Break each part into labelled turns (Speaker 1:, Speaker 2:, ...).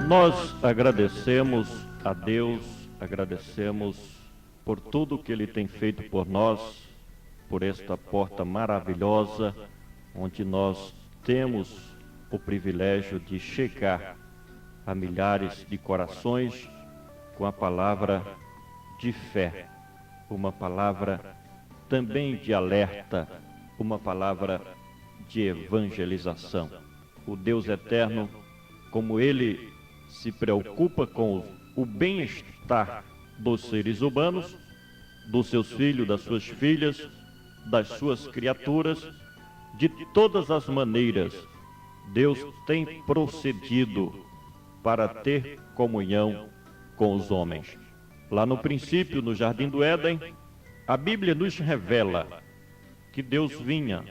Speaker 1: Nós agradecemos a Deus, agradecemos por tudo que Ele tem feito por nós, por esta porta maravilhosa, onde nós temos o privilégio de chegar a milhares de corações com a palavra de fé, uma palavra também de alerta, uma palavra de evangelização. O Deus eterno, como Ele se preocupa com o bem-estar dos seres humanos, dos seus filhos, das suas filhas, das suas criaturas, de todas as maneiras, Deus tem procedido para ter comunhão com os homens. Lá no princípio, no Jardim do Éden, a Bíblia nos revela que Deus vinha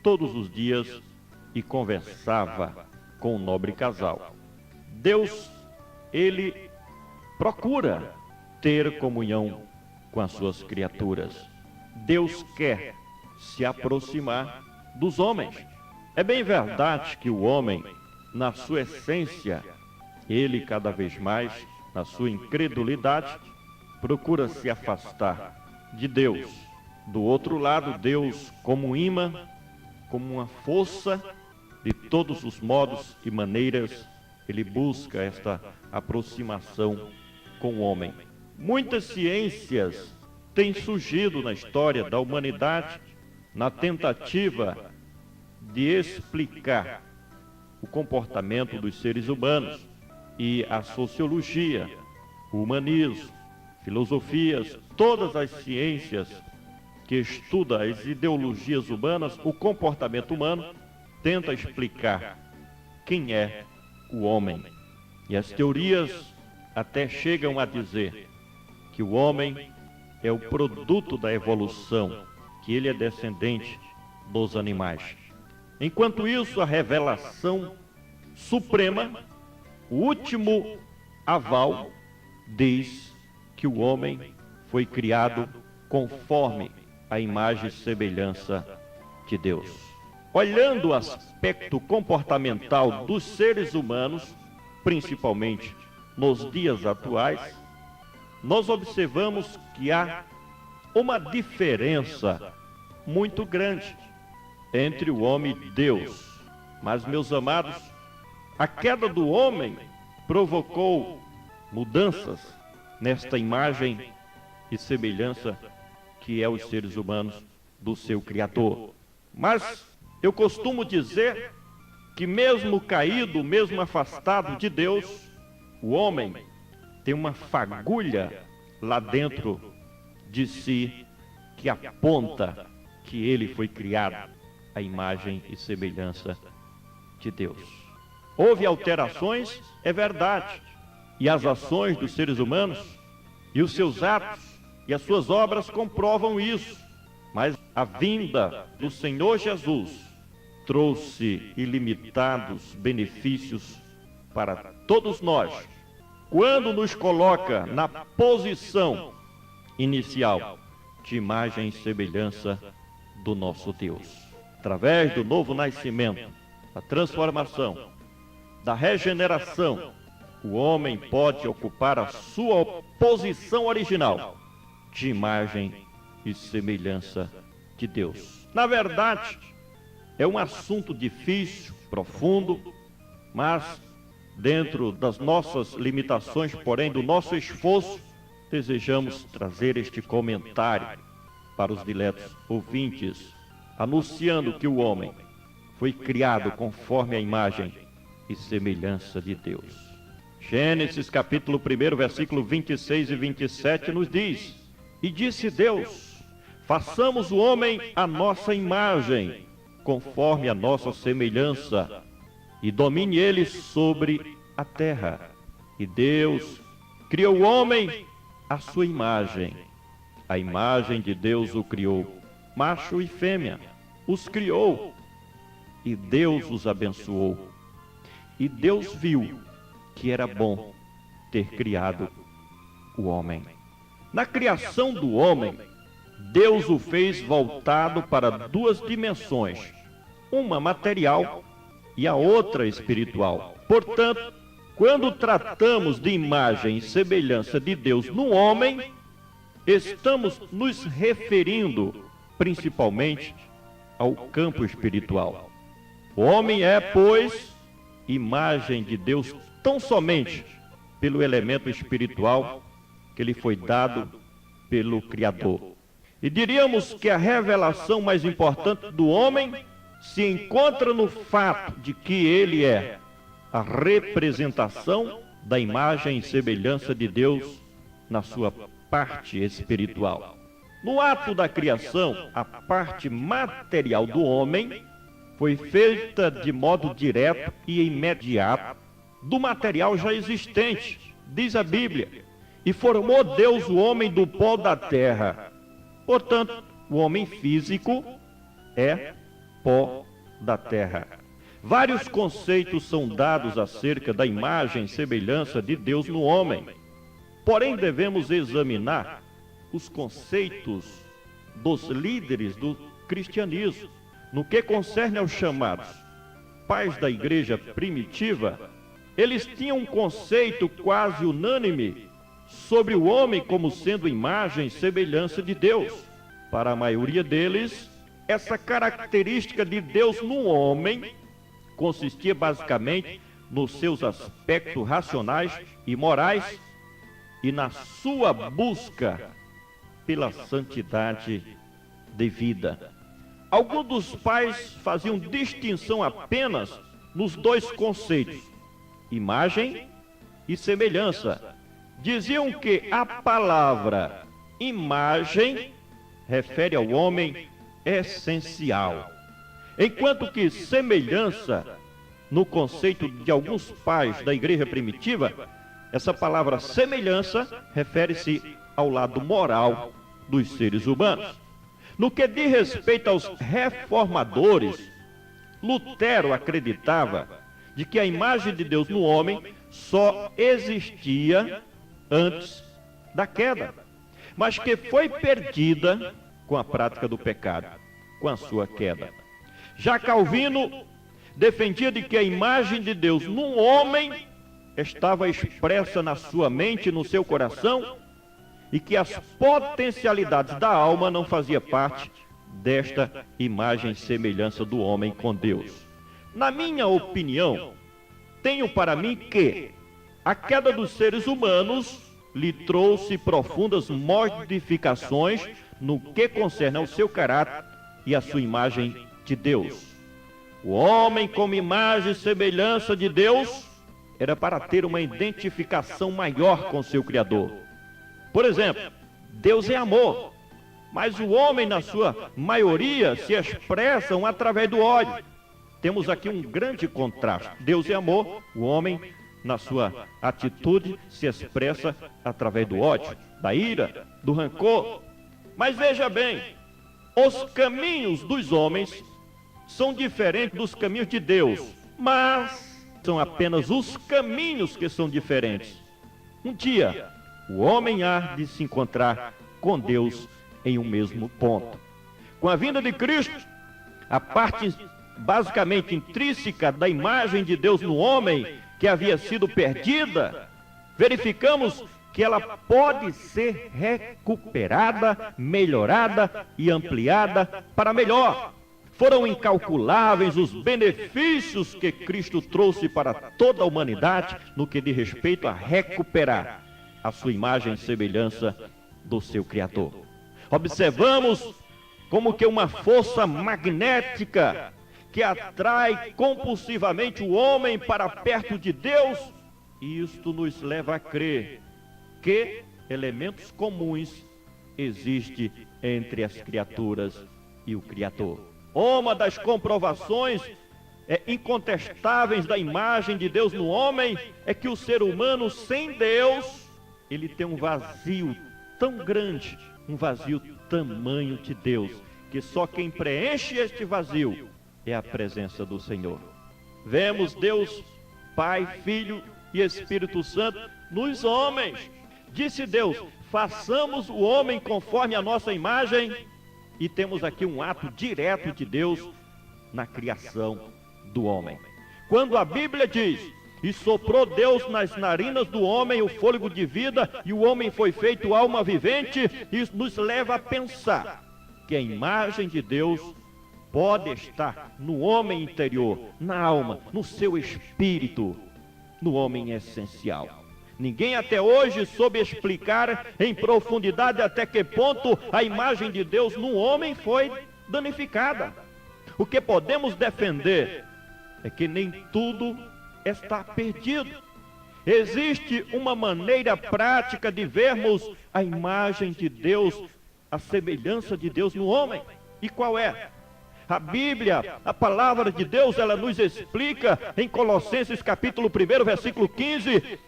Speaker 1: todos os dias e conversava com o nobre casal. Deus, Ele procura ter comunhão com as suas criaturas. Deus quer se aproximar dos homens. É bem verdade que o homem, na sua essência, ele cada vez mais, na sua incredulidade, procura se afastar de Deus. Do outro lado, Deus, como um imã, como uma força, de todos os modos e maneiras, Ele busca esta aproximação com o homem. Muitas ciências têm surgido na história da humanidade na tentativa de explicar o comportamento dos seres humanos, e a sociologia, o humanismo, filosofias, todas as ciências que estudam as ideologias humanas, o comportamento humano, tenta explicar quem é o homem. E as teorias até chegam a dizer que o homem é o produto da evolução, que ele é descendente dos animais. Enquanto isso, a revelação suprema, o último aval, diz que o homem foi criado conforme a imagem e semelhança de Deus. Olhando o aspecto comportamental dos seres humanos, principalmente nos dias atuais, nós observamos que há uma diferença muito grande entre o homem e Deus. Mas, meus amados, a queda do homem provocou mudanças nesta imagem e semelhança que é os seres humanos do seu Criador. Mas eu costumo dizer que mesmo caído, mesmo afastado de Deus, o homem tem uma fagulha lá dentro de si que aponta que ele foi criado à imagem e semelhança de Deus. Houve alterações, é verdade, e as ações dos seres humanos e os seus atos e as suas obras comprovam isso, mas a vinda do Senhor Jesus trouxe ilimitados benefícios para todos nós, quando nos coloca na posição inicial de imagem e semelhança do nosso Deus. Através do novo nascimento, da transformação, da regeneração, o homem pode ocupar a sua posição original de imagem e semelhança de Deus. Na verdade, é um assunto difícil, profundo, mas dentro das nossas limitações, porém do nosso esforço, desejamos trazer este comentário para os diletos ouvintes, anunciando que o homem foi criado conforme a imagem e semelhança de Deus. Gênesis capítulo 1, versículo 26 e 27 nos diz: E disse Deus, façamos o homem à nossa imagem, conforme a nossa semelhança, e domine ele sobre a terra. E Deus criou o homem à sua imagem. A imagem de Deus o criou, macho e fêmea, os criou, e Deus os abençoou. E Deus viu que era bom ter criado o homem. Na criação do homem, Deus o fez voltado para duas dimensões, uma material e a outra espiritual. Portanto, Quando tratamos de imagem e semelhança de Deus no homem, estamos nos referindo principalmente ao campo espiritual. O homem é, pois, imagem de Deus tão somente pelo elemento espiritual que lhe foi dado pelo Criador. E diríamos que a revelação mais importante do homem se encontra no fato de que ele é a representação da imagem e semelhança de Deus na sua parte espiritual. No ato da criação, a parte material do homem foi feita de modo direto e imediato do material já existente, diz a Bíblia, e formou Deus o homem do pó da terra. Portanto, o homem físico é pó da terra. Vários conceitos são dados acerca da imagem e semelhança de Deus no homem. Porém, devemos examinar os conceitos dos líderes do cristianismo. No que concerne aos chamados pais da igreja primitiva, eles tinham um conceito quase unânime sobre o homem como sendo imagem e semelhança de Deus. Para a maioria deles, essa característica de Deus no homem consistia basicamente nos seus aspectos racionais e morais e na sua busca pela santidade de vida. Alguns dos pais faziam distinção apenas nos dois conceitos, imagem e semelhança. Diziam que a palavra imagem refere ao homem essencial, enquanto que semelhança, no conceito de alguns pais da igreja primitiva, essa palavra semelhança refere-se ao lado moral dos seres humanos. No que diz respeito aos reformadores, Lutero acreditava de que a imagem de Deus no homem só existia antes da queda, mas que foi perdida com a prática do pecado, com a sua queda. Já Calvino defendia de que a imagem de Deus no homem estava expressa na sua mente e no seu coração, e que as potencialidades da alma não faziam parte desta imagem e semelhança do homem com Deus. Na minha opinião, tenho para mim que a queda dos seres humanos lhe trouxe profundas modificações no que concerne ao seu caráter e à sua imagem de Deus. O homem como imagem e semelhança de Deus era para ter uma identificação maior com seu Criador. Por exemplo, Deus é amor, mas o homem, na sua maioria, se expressam através do ódio. Temos aqui um grande contraste. Deus é amor, o homem, na sua atitude, se expressa através do ódio, da ira, do rancor. Mas veja bem, os caminhos dos homens são diferentes dos caminhos de Deus, mas são apenas os caminhos que são diferentes. Um dia, o homem há de se encontrar com Deus em um mesmo ponto. Com a vinda de Cristo, a parte basicamente intrínseca da imagem de Deus no homem, que havia sido perdida, verificamos que ela pode ser recuperada, melhorada e ampliada para melhor. Foram incalculáveis os benefícios que Cristo trouxe para toda a humanidade no que diz respeito a recuperar a sua imagem e semelhança do seu Criador. Observamos como que uma força magnética que atrai compulsivamente o homem para perto de Deus, e isto nos leva a crer que elementos comuns existem entre as criaturas e o Criador. Uma das comprovações incontestáveis da imagem de Deus no homem é que o ser humano sem Deus, ele tem um vazio tão grande, um vazio tamanho de Deus, que só quem preenche este vazio é a presença do Senhor. Vemos Deus, Pai, Filho e Espírito Santo nos homens. Disse Deus, façamos o homem conforme a nossa imagem, e temos aqui um ato direto de Deus na criação do homem. Quando a Bíblia diz E soprou Deus nas narinas do homem o fôlego de vida, e o homem foi feito alma vivente. Isso nos leva a pensar que a imagem de Deus pode estar no homem interior, na alma, no seu espírito, no homem essencial. Ninguém até hoje soube explicar em profundidade até que ponto a imagem de Deus no homem foi danificada. O que podemos defender é que nem tudo está perdido. Existe uma maneira prática de vermos a imagem de Deus, a semelhança de Deus no homem. E qual é? A Bíblia, a palavra de Deus, ela nos explica em Colossenses capítulo 1, versículo 15,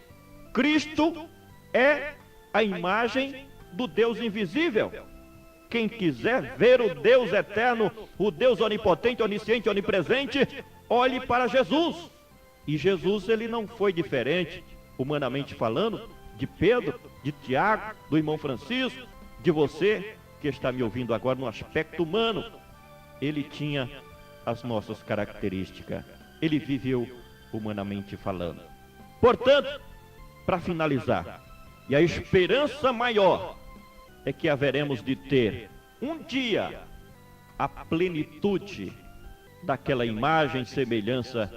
Speaker 1: Cristo é a imagem do Deus invisível. Quem quiser ver o Deus eterno, o Deus onipotente, onisciente, onipresente, olhe para Jesus. E Jesus, ele não foi diferente, humanamente falando, de Pedro, de Tiago, do irmão Francisco, de você que está me ouvindo agora no aspecto humano. Ele tinha as nossas características. Ele viveu humanamente falando. Portanto, para finalizar, e a esperança maior é que haveremos de ter um dia a plenitude daquela imagem e semelhança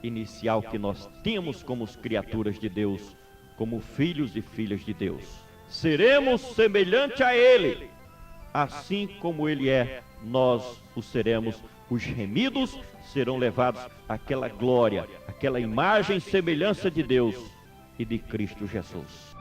Speaker 1: inicial que nós tínhamos como criaturas de Deus, como filhos e filhas de Deus. Seremos semelhante a Ele, assim como Ele é, nós o seremos. Os remidos serão levados àquela glória, àquela imagem e semelhança de Deus e de Cristo Jesus.